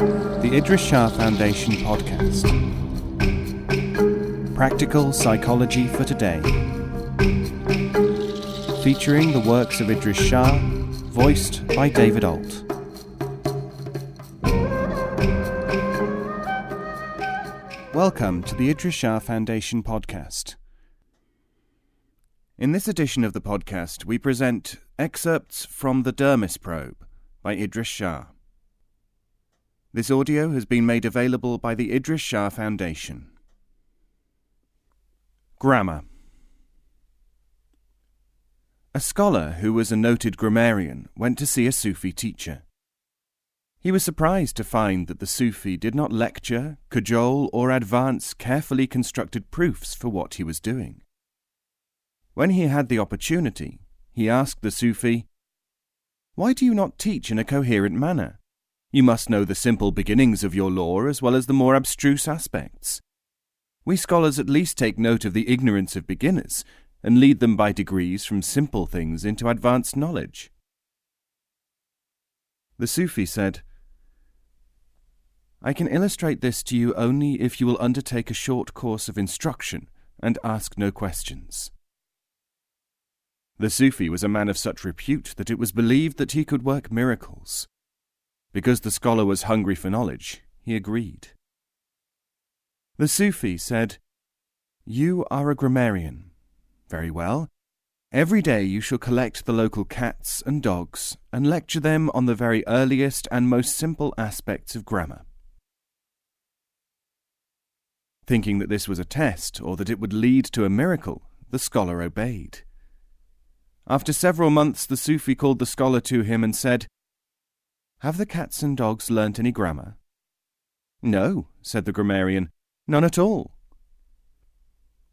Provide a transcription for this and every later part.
The Idries Shah Foundation podcast. Practical Psychology for Today. Featuring the works of Idries Shah, voiced by David Ault. Welcome to the Idries Shah Foundation podcast. In this edition of the podcast, we present excerpts from the Dermis Probe by Idries Shah. This audio has been made available by the Idries Shah Foundation. Grammar. A scholar who was a noted grammarian went to see a Sufi teacher. He was surprised to find that the Sufi did not lecture, cajole, or advance carefully constructed proofs for what he was doing. When he had the opportunity, he asked the Sufi, "Why do you not teach in a coherent manner? You must know the simple beginnings of your law as well as the more abstruse aspects. We scholars at least take note of the ignorance of beginners and lead them by degrees from simple things into advanced knowledge." The Sufi said, "I can illustrate this to you only if you will undertake a short course of instruction and ask no questions." The Sufi was a man of such repute that it was believed that he could work miracles. Because the scholar was hungry for knowledge, he agreed. The Sufi said, "You are a grammarian. Very well. Every day you shall collect the local cats and dogs and lecture them on the very earliest and most simple aspects of grammar." Thinking that this was a test, or that it would lead to a miracle, the scholar obeyed. After several months, the Sufi called the scholar to him and said, "Have the cats and dogs learnt any grammar?" "No," said the grammarian, "none at all."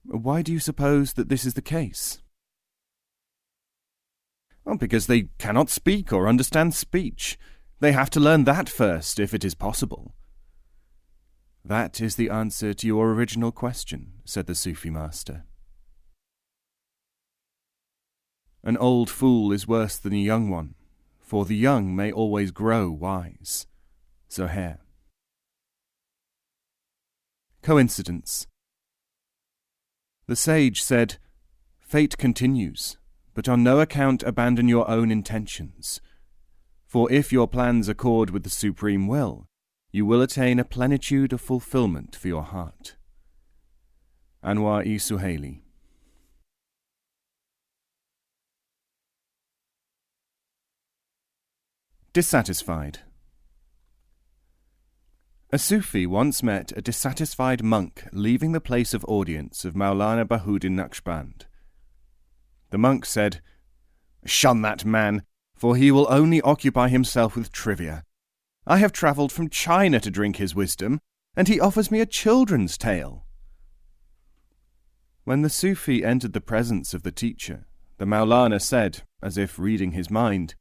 "Why do you suppose that this is the case?" "Well, because they cannot speak or understand speech. They have to learn that first, if it is possible." "That is the answer to your original question," said the Sufi master. An old fool is worse than a young one, for the young may always grow wise. Zohair. Coincidence. The sage said, "Fate continues, but on no account abandon your own intentions. For if your plans accord with the supreme will, you will attain a plenitude of fulfillment for your heart." Anwar-e Suhaili. Dissatisfied. A Sufi once met a dissatisfied monk leaving the place of audience of Maulana Bahuddin Naqshband. The monk said, "Shun that man, for he will only occupy himself with trivia. I have travelled from China to drink his wisdom, and he offers me a children's tale." When the Sufi entered the presence of the teacher, the Maulana said, as if reading his mind,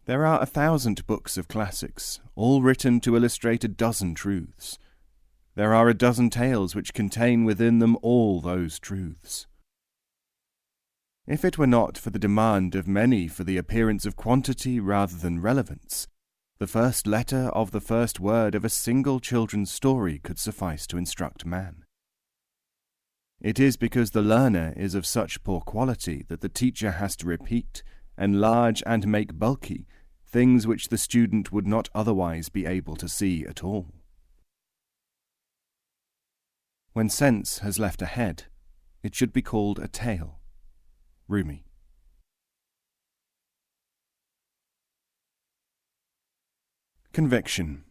"There are 1,000 books of classics, all written to illustrate a dozen truths. There are a dozen tales which contain within them all those truths. If it were not for the demand of many for the appearance of quantity rather than relevance, the first letter of the first word of a single children's story could suffice to instruct man. It is because the learner is of such poor quality that the teacher has to repeat, enlarge and make bulky things which the student would not otherwise be able to see at all. When sense has left a head, it should be called a tail. Rumi. Conviction.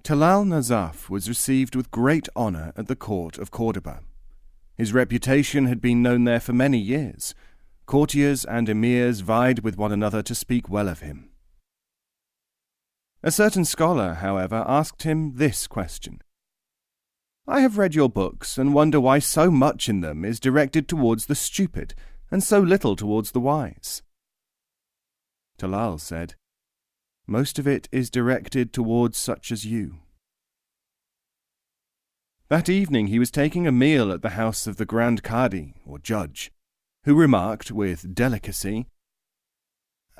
Talal Nazaf was received with great honour at the court of Cordoba. His reputation had been known there for many years. Courtiers and emirs vied with one another to speak well of him. A certain scholar, however, asked him this question: "I have read your books and wonder why so much in them is directed towards the stupid and so little towards the wise." Talal said, "Most of it is directed towards such as you." That evening he was taking a meal at the house of the Grand Qadi, or judge, who remarked with delicacy,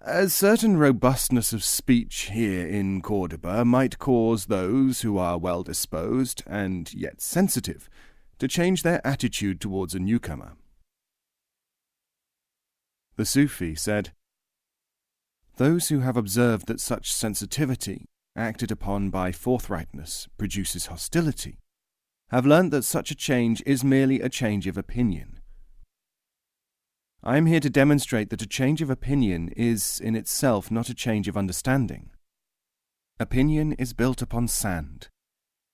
A certain robustness of speech here in Cordoba might cause those who are well disposed and yet sensitive to change their attitude towards a newcomer. The Sufi said, "Those who have observed that such sensitivity, acted upon by forthrightness, produces hostility, have learnt that such a change is merely a change of opinion. I am here to demonstrate that a change of opinion is in itself not a change of understanding. Opinion is built upon sand.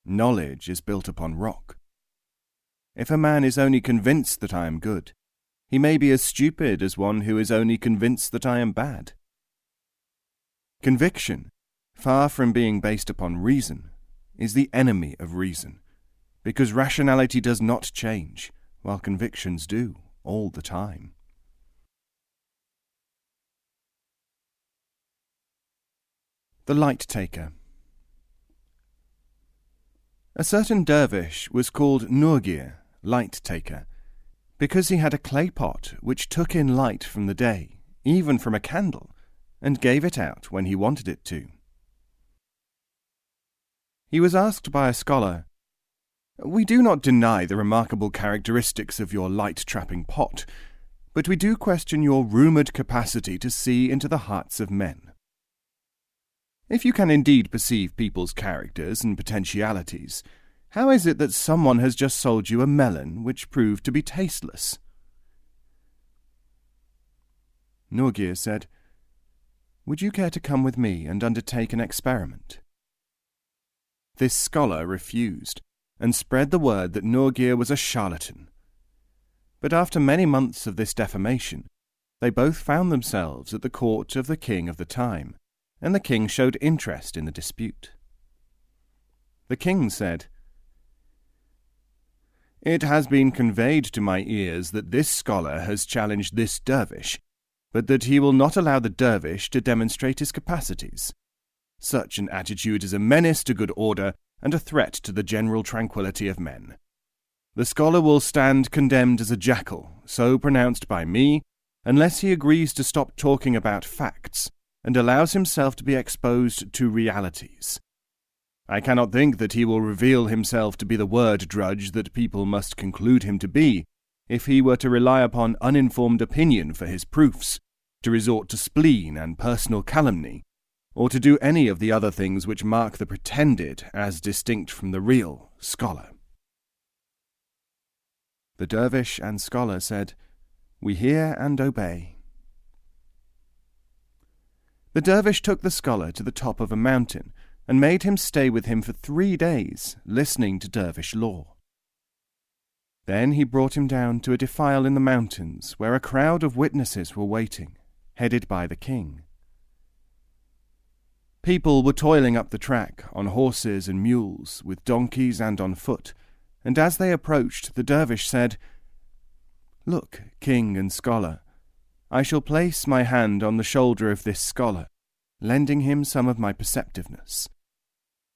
Knowledge is built upon rock. If a man is only convinced that I am good, he may be as stupid as one who is only convinced that I am bad. Conviction, far from being based upon reason, is the enemy of reason, because rationality does not change, while convictions do all the time." The Light Taker. A certain dervish was called Nurgir, Light Taker, because he had a clay pot which took in light from the day, even from a candle, and gave it out when he wanted it to. He was asked by a scholar, "We do not deny the remarkable characteristics of your light-trapping pot, but we do question your rumoured capacity to see into the hearts of men. If you can indeed perceive people's characters and potentialities, how is it that someone has just sold you a melon which proved to be tasteless?" Nurgir said, "Would you care to come with me and undertake an experiment?" This scholar refused, and spread the word that Nurgir was a charlatan. But after many months of this defamation, they both found themselves at the court of the king of the time, and the king showed interest in the dispute. The king said, "It has been conveyed to my ears that this scholar has challenged this dervish, but that he will not allow the dervish to demonstrate his capacities. Such an attitude is a menace to good order and a threat to the general tranquillity of men. The scholar will stand condemned as a jackal, so pronounced by me, unless he agrees to stop talking about facts and allows himself to be exposed to realities. I cannot think that he will reveal himself to be the word drudge that people must conclude him to be, if he were to rely upon uninformed opinion for his proofs, to resort to spleen and personal calumny, or to do any of the other things which mark the pretended as distinct from the real scholar." The dervish and scholar said, "We hear and obey." The dervish took the scholar to the top of a mountain and made him stay with him for 3 days, listening to dervish law. Then he brought him down to a defile in the mountains where a crowd of witnesses were waiting, headed by the king. People were toiling up the track on horses and mules, with donkeys and on foot, and as they approached, the dervish said, "Look, king and scholar, I shall place my hand on the shoulder of this scholar, lending him some of my perceptiveness.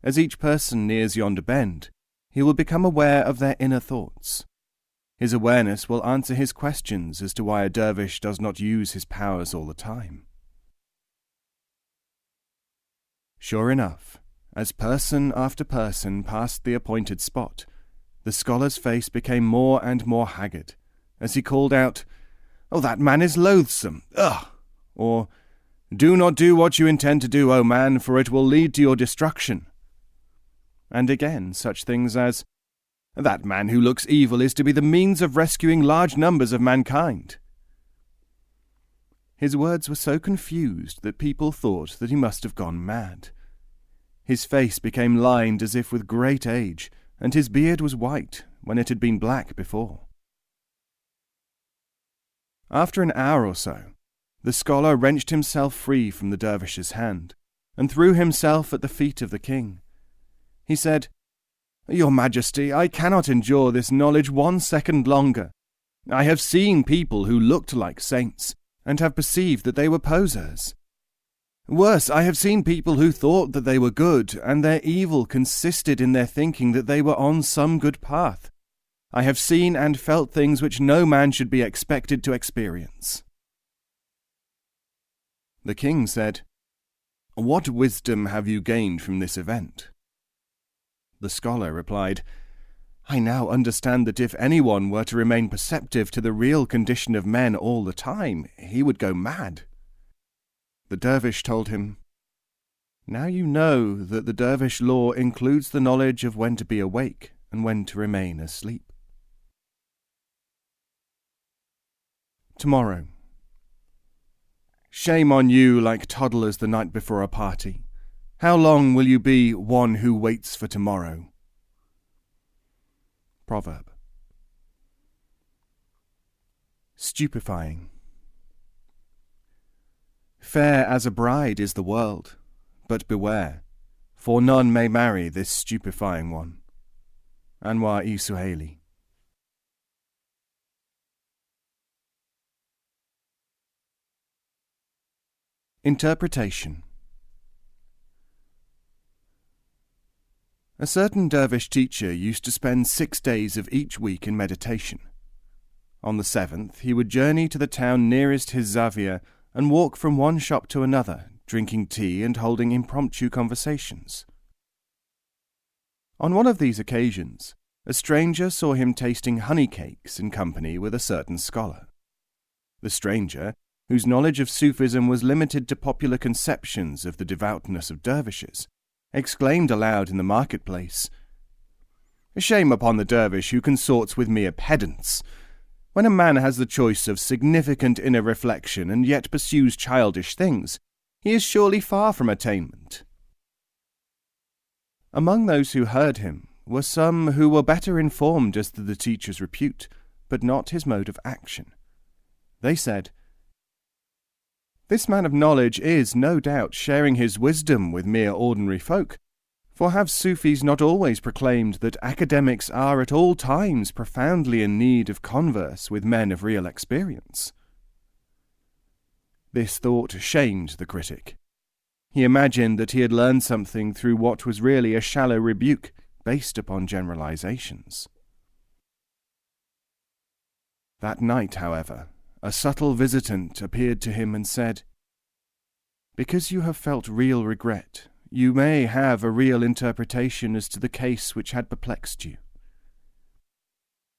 As each person nears yonder bend, he will become aware of their inner thoughts. His awareness will answer his questions as to why a dervish does not use his powers all the time." Sure enough, as person after person passed the appointed spot, the scholar's face became more and more haggard, as he called out, "Oh, that man is loathsome! Ugh!" Or, "Do not do what you intend to do, O man, for it will lead to your destruction." And again such things as, "That man who looks evil is to be the means of rescuing large numbers of mankind." His words were so confused that people thought that he must have gone mad. His face became lined as if with great age, and his beard was white when it had been black before. After an hour or so, the scholar wrenched himself free from the dervish's hand, and threw himself at the feet of the king. He said, "Your Majesty, I cannot endure this knowledge 1 second longer. I have seen people who looked like saints, and have perceived that they were posers. Worse, I have seen people who thought that they were good, and their evil consisted in their thinking that they were on some good path. I have seen and felt things which no man should be expected to experience." The king said, "What wisdom have you gained from this event?" The scholar replied, "I now understand that if anyone were to remain perceptive to the real condition of men all the time, he would go mad." The dervish told him, "Now you know that the dervish law includes the knowledge of when to be awake and when to remain asleep." Tomorrow. Shame on you like toddlers the night before a party. How long will you be one who waits for tomorrow? Proverb. Stupefying. Fair as a bride is the world, but beware, for none may marry this stupefying one. Anwar E. Suhaili. Interpretation. A certain dervish teacher used to spend 6 days of each week in meditation. On the 7th, he would journey to the town nearest his zavia and walk from one shop to another, drinking tea and holding impromptu conversations. On one of these occasions, a stranger saw him tasting honey cakes in company with a certain scholar. The stranger, whose knowledge of Sufism was limited to popular conceptions of the devoutness of dervishes, exclaimed aloud in the marketplace, "Shame upon the dervish who consorts with mere pedants! When a man has the choice of significant inner reflection and yet pursues childish things, he is surely far from attainment." Among those who heard him were some who were better informed as to the teacher's repute, but not his mode of action. They said, "This man of knowledge is, no doubt, sharing his wisdom with mere ordinary folk, for have Sufis not always proclaimed that academics are at all times profoundly in need of converse with men of real experience?" This thought shamed the critic. He imagined that he had learned something through what was really a shallow rebuke based upon generalizations. That night, however, a subtle visitant appeared to him and said, "Because you have felt real regret, you may have a real interpretation as to the case which had perplexed you.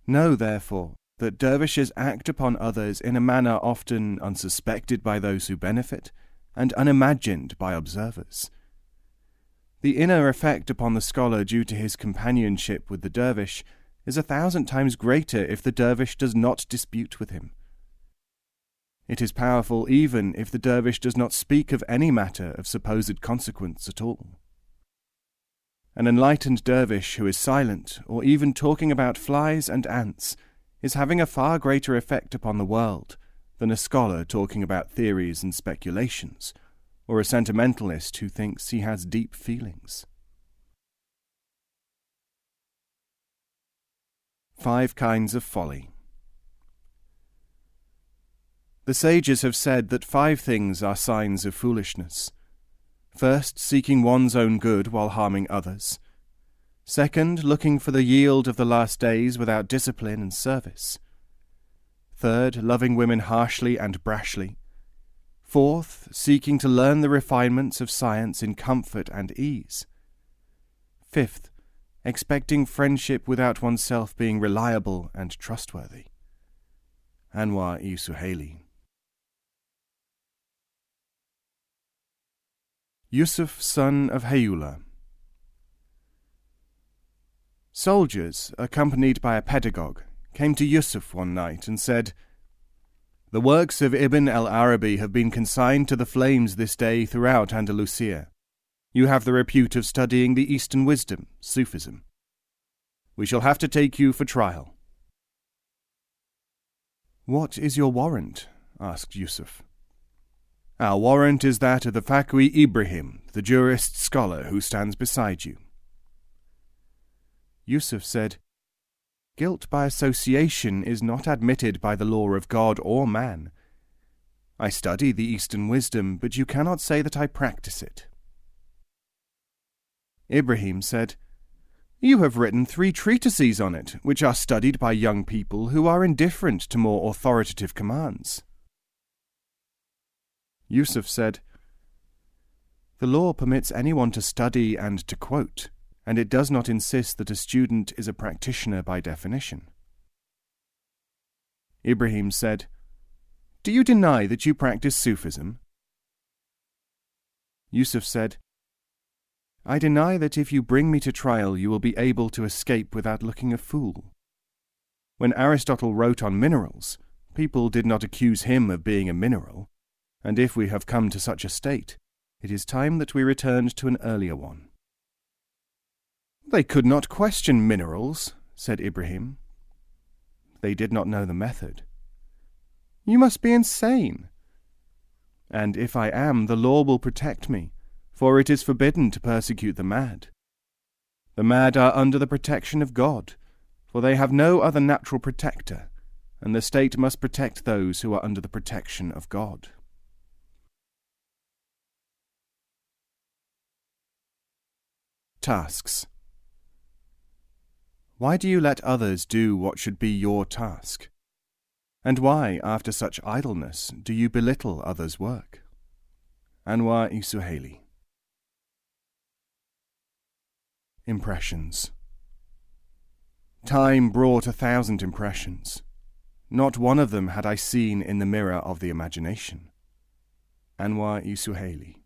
Know, therefore, that dervishes act upon others in a manner often unsuspected by those who benefit, and unimagined by observers. The inner effect upon the scholar due to his companionship with the dervish is 1,000 times greater if the dervish does not dispute with him. It is powerful even if the dervish does not speak of any matter of supposed consequence at all. An enlightened dervish who is silent, or even talking about flies and ants, is having a far greater effect upon the world than a scholar talking about theories and speculations, or a sentimentalist who thinks he has deep feelings. 5 kinds of folly. The sages have said that 5 things are signs of foolishness. First, seeking one's own good while harming others. Second, looking for the yield of the last days without discipline and service. Third, loving women harshly and brashly. Fourth, seeking to learn the refinements of science in comfort and ease. Fifth, expecting friendship without oneself being reliable and trustworthy. Anwar E. Suhaili. Yusuf, son of Hayley. Soldiers, accompanied by a pedagogue, came to Yusuf one night and said, "The works of Ibn al-Arabi have been consigned to the flames this day throughout Andalusia. You have the repute of studying the Eastern wisdom, Sufism. We shall have to take you for trial." "What is your warrant?" asked Yusuf. "Our warrant is that of the Faqih Ibrahim, the jurist scholar who stands beside you." Yusuf said, "Guilt by association is not admitted by the law of God or man. I study the Eastern wisdom, but you cannot say that I practice it." Ibrahim said, "You have written 3 treatises on it, which are studied by young people who are indifferent to more authoritative commands." Yusuf said, "The law permits anyone to study and to quote, and it does not insist that a student is a practitioner by definition." Ibrahim said, "Do you deny that you practice Sufism?" Yusuf said, "I deny that if you bring me to trial you will be able to escape without looking a fool. When Aristotle wrote on minerals, people did not accuse him of being a mineral, and if we have come to such a state, it is time that we returned to an earlier one." "They could not question minerals," said Ibrahim. "They did not know the method." "You must be insane." "And if I am, the law will protect me, for it is forbidden to persecute the mad. The mad are under the protection of God, for they have no other natural protector, and the state must protect those who are under the protection of God." Tasks. Why do you let others do what should be your task? And why, after such idleness, do you belittle others' work? Anwar Isuhaili. Impressions. Time brought 1,000 impressions. Not one of them had I seen in the mirror of the imagination. Anwar Isuhaili.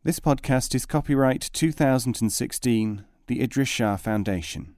This podcast is copyright 2016, the Idries Shah Foundation.